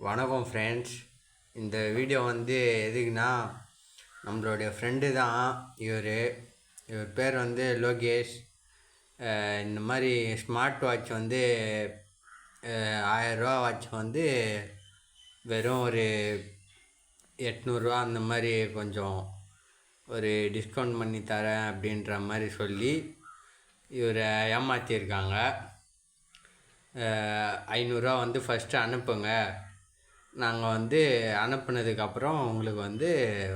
வணக்கம் ஃப்ரெண்ட்ஸ். இந்த வீடியோ வந்து எதுக்குன்னா, நம்மளுடைய ஃப்ரெண்டு தான் இவர் பேர் வந்து லோகேஷ். இந்த மாதிரி ஸ்மார்ட் வாட்ச் வந்து 1000 ரூபா வாட்ச் வந்து வெறும் ஒரு 800 ரூபா அந்த மாதிரி கொஞ்சம் ஒரு டிஸ்கவுண்ட் பண்ணி தரேன் அப்படின்ற மாதிரி சொல்லி இவரை ஏமாற்றியிருக்காங்க. 500 ரூபா வந்து ஃபஸ்ட்டு அனுப்புங்க, நாங்கள் வந்து அனுப்புனதுக்கப்புறம் உங்களுக்கு வந்து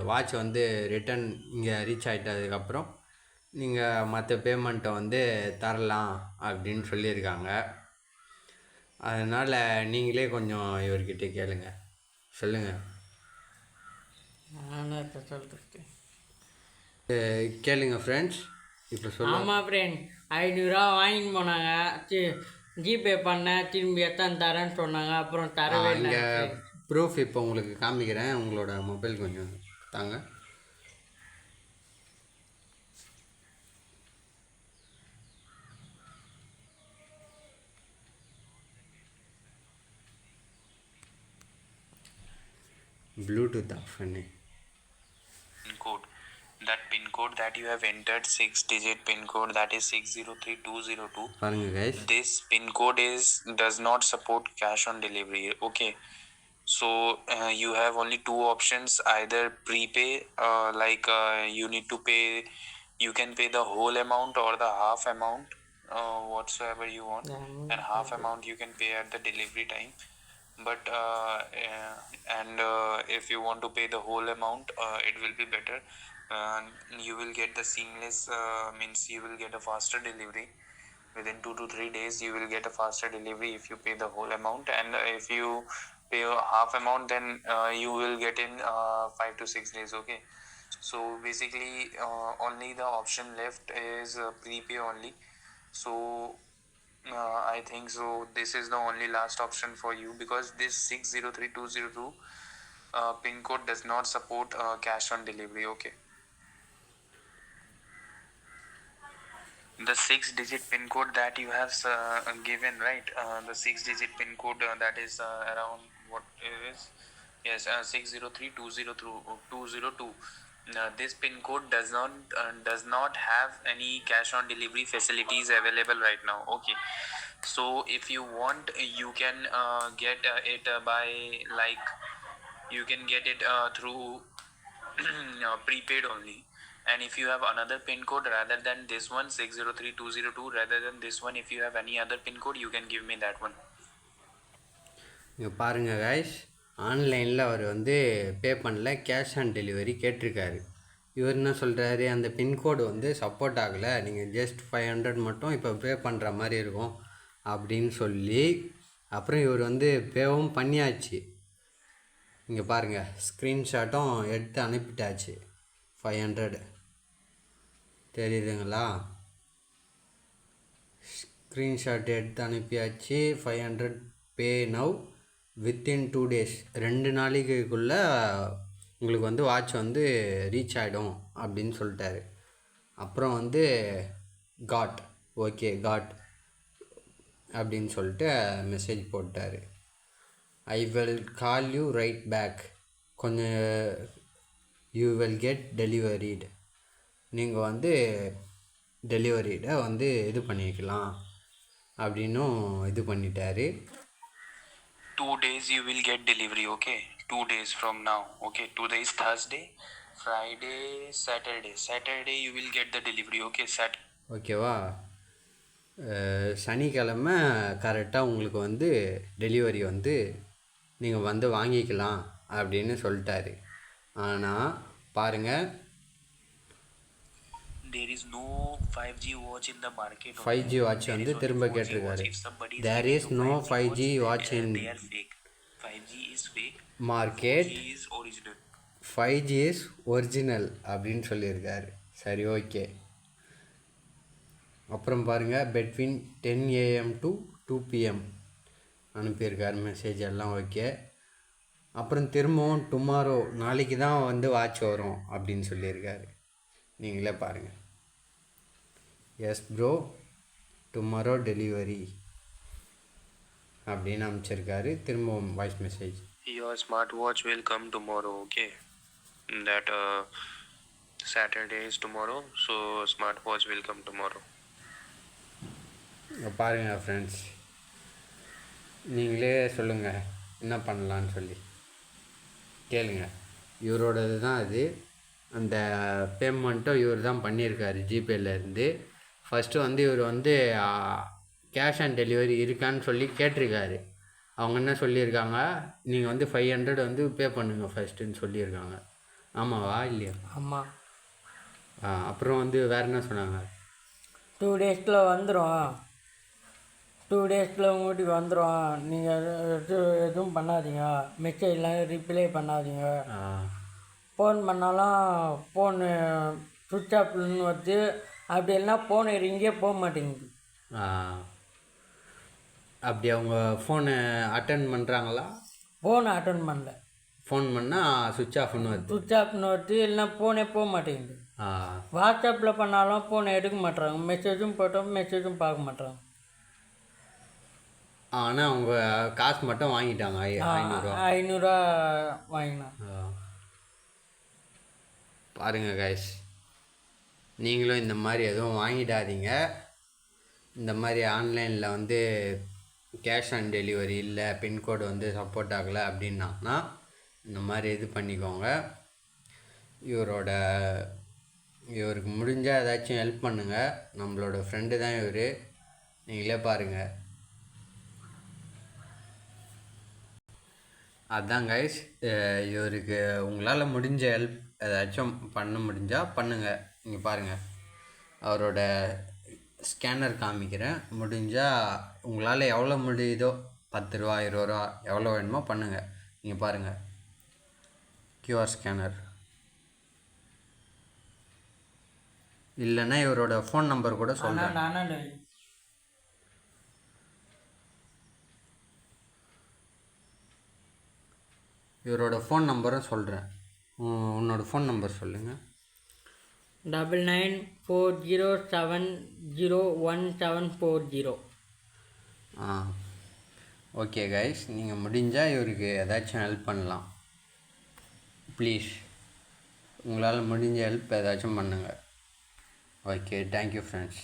வாட்ச் வந்து ரிட்டன் இங்கே ரீச் ஆகிட்டதுக்கப்புறம் நீங்கள் மற்ற பேமெண்ட்டை வந்து தரலாம் அப்படின்னு சொல்லியிருக்காங்க. அதனால் நீங்களே கொஞ்சம் இவர்கிட்ட கேளுங்க, சொல்லுங்கள். நான் இப்போ சொல்கிறேன், கேளுங்க ஃப்ரெண்ட்ஸ். இப்போ சொல்லுங்கள். ஆமாம் ஃப்ரெண்ட், 500 வாங்கிட்டு போனாங்க. ஜிபே பண்ணேன், திரும்பி எத்தனை தரேன்னு சொன்னாங்க. அப்புறம் தரவே இல்லை. இங்கே ப்ரூஃப் இப்போ உங்களுக்கு காமிக்கிறேன். உங்களோட மொபைல் கொஞ்சம் தாங்க. ப்ளூடூத் ஆஃப் பண்ணி code. That pin code that you have entered, 6-digit pin code, that is 603202. பாருங்க guys. This pin code does not support cash on delivery. Okay, so you have only two options: either prepay, you need to pay, you can pay the whole amount or the half amount, whatsoever you want, and half amount you can pay at the delivery time. But if you want to pay the whole amount, it will be better. You will get the seamless, means you will get a faster delivery. Within 2 to 3 days you will get a faster delivery if you pay the whole amount, and if you pay half amount, then you will get in 5 to 6 days. Okay, so basically only the option left is prepay only. So I think so this is the only last option for you, because this 603202 pin code does not support cash on delivery. Okay, the 6-digit pin code that you have given, right? The 6-digit pin code that is around what it is, yes, 603202. This pin code does not have any cash on delivery facilities available right now. Okay, so if you want, you can get it by, like, you can get it through prepaid only. And if you have another pin code rather than this one, 603202, rather than this one, if you have any other pin code, you can give me that one. இங்கே பாருங்கள் guys, ஆன்லைனில் அவர் வந்து பே பண்ணல, cash on delivery கேட்டிருக்காரு. இவர் என்ன சொல்கிறாரு, அந்த பின்கோடு வந்து சப்போர்ட் ஆகலை, நீங்கள் ஜஸ்ட் 500 மட்டும் இப்போ பே பண்ணுற மாதிரி இருக்கும் அப்படின்னு சொல்லி, அப்புறம் இவர் வந்து பேவும் பண்ணியாச்சு. இங்கே பாருங்கள், ஸ்க்ரீன்ஷாட்டும் எடுத்து அனுப்பிட்டாச்சு. 500 தெரியுதுங்களா? ஸ்க்ரீன்ஷாட் எடுத்து அனுப்பியாச்சு. 500 பே நவ் வித்தின் 2 days, 2 நாளைக்குள்ளே உங்களுக்கு வந்து வாட்ச் வந்து ரீச் ஆகிடும் அப்படின்னு சொல்லிட்டாரு. அப்புறம் வந்து காட் அப்படின்னு சொல்லிட்டு மெசேஜ் போட்டார். I will call you right back, கொஞ்சம் யூ வில் கெட் டெலிவரிடு, நீங்கள் வந்து டெலிவரியை வந்து இது பண்ணிக்கலாம் அப்படின்னும் இது பண்ணிட்டாரு. 2 days you will get delivery. Okay, 2 days from now. Okay, today is Thursday, Friday, Saturday you will get the delivery. Okay, ஓகேவா? சனிக்கிழமை கரெக்டாக உங்களுக்கு வந்து டெலிவரி வந்து நீங்கள் வந்து வாங்கிக்கலாம் அப்படின்னு சொல்லிட்டாரு. ஆனால் பாருங்கள், there is no 5G watch in the market. 5G watch வந்து திரும்ப கேட்டிருக்காரு. there is no 5G watch in they are fake. 5G is fake, market, 5G is original. 5G is original அப்படின்னு சொல்லியிருக்காரு. சரி, ஓகே. அப்புறம் பாருங்கள், between 10 AM to 2 PM அனுப்பியிருக்காரு message, எல்லாம் ஓகே. அப்புறம் திரும்பவும் டுமாரோ, நாளைக்கு தான் வந்து வாட்ச் வரும் அப்படின்னு சொல்லியிருக்காரு. நீங்களே பாருங்கள். Yes bro, tomorrow delivery. அப்படின்னு அனுப்பிச்சிருக்காரு. திரும்பவும் voice message. Your smartwatch will come tomorrow, okay? That Saturday is tomorrow, so smartwatch will come tomorrow. இங்கே பாருங்கள் ஃப்ரெண்ட்ஸ், நீங்களே சொல்லுங்கள் என்ன பண்ணலான்னு சொல்லி கேளுங்க. இவரோடது தான் அது. அந்த பேமெண்ட்டும் இவர் தான் பண்ணியிருக்காரு ஜிபேலேருந்து. ஃபஸ்ட்டு வந்து இவர் வந்து கேஷ் ஆன் டெலிவரி இருக்கான்னு சொல்லி கேட்டிருக்காரு. அவங்க என்ன சொல்லியிருக்காங்க, நீங்கள் வந்து 500 வந்து பே பண்ணுங்கள் ஃபஸ்ட்டுன்னு சொல்லியிருக்காங்க. ஆமாவா இல்லையா? ஆமாம். அப்புறம் வந்து வேறு என்ன சொன்னாங்க? 2 டேஸில் வந்துடும், 2 டேஸில் உங்கள் வீட்டுக்கு வந்துடும், நீங்கள் எதுவும் பண்ணாதீங்க, மெசேஜ்லாம் ரிப்ளை பண்ணாதீங்க, ஃபோன் பண்ணாலும் ஃபோனு சுவிட்ச் ஆஃப்னு வருது, அப்படி இல்லைனா ஃபோனு ரிங்கே போக மாட்டேங்குது. அப்படி அவங்க ஃபோனை அட்டன் பண்ணுறாங்களா? ஃபோனை அட்டன் பண்ணல. ஃபோன் பண்ணால் சுவிட்ச் ஆஃப்னு வருது. சுவிட்ச் ஆஃப்னு வருது, இல்லைனா ஃபோனே போக மாட்டேங்குது. வாட்ஸ்அப்பில் பண்ணாலும் ஃபோனை எடுக்க மாட்டுறாங்க, மெசேஜும் போட்டோம் மெசேஜும் பார்க்க மாட்டுறாங்க. ஆனால் அவங்க காசு மட்டும் வாங்கிட்டாங்க, 500 வாங்கினான். பாருங்கள் கைஸ், நீங்களும் இந்த மாதிரி எதுவும் வாங்கிடாதீங்க. இந்த மாதிரி ஆன்லைனில் வந்து கேஷ் ஆன் டெலிவரி இல்லை, பின்கோடு வந்து சப்போர்ட் ஆகலை அப்படின்னா இந்த மாதிரி இது பண்ணிக்கோங்க. இவருக்கு முடிஞ்சால் ஏதாச்சும் ஹெல்ப் பண்ணுங்கள். நம்மளோட ஃப்ரெண்டு தான் இவர், நீங்களே பாருங்கள். அதான் கைஸ், இவருக்கு உங்களால் முடிஞ்ச ஹெல்ப் ஏதாச்சும் பண்ண முடிஞ்சால் பண்ணுங்கள். நீங்கள் பாருங்கள், அவரோட ஸ்கேனர் காமிக்கிறேன். முடிஞ்சால் உங்களால் எவ்வளோ முடியுதோ 10 ரூபா 20 ரூபா எவ்வளோ வேணுமோ பண்ணுங்கள். நீங்கள் பாருங்கள், கியூஆர் ஸ்கேனர் இல்லைன்னா இவரோட ஃபோன் நம்பர் கூட சொல்கிறேன். இவரோட ஃபோன் நம்பரும் சொல்கிறேன். உன்னோட ஃபோன் நம்பர் சொல்லுங்கள். 9940701740. ஓகே கைஸ், நீங்கள் முடிஞ்சால் இவருக்கு ஏதாச்சும் ஹெல்ப் பண்ணலாம். ப்ளீஸ், உங்களால் முடிஞ்ச ஹெல்ப் ஏதாச்சும் பண்ணுங்கள். Okay, thank you friends.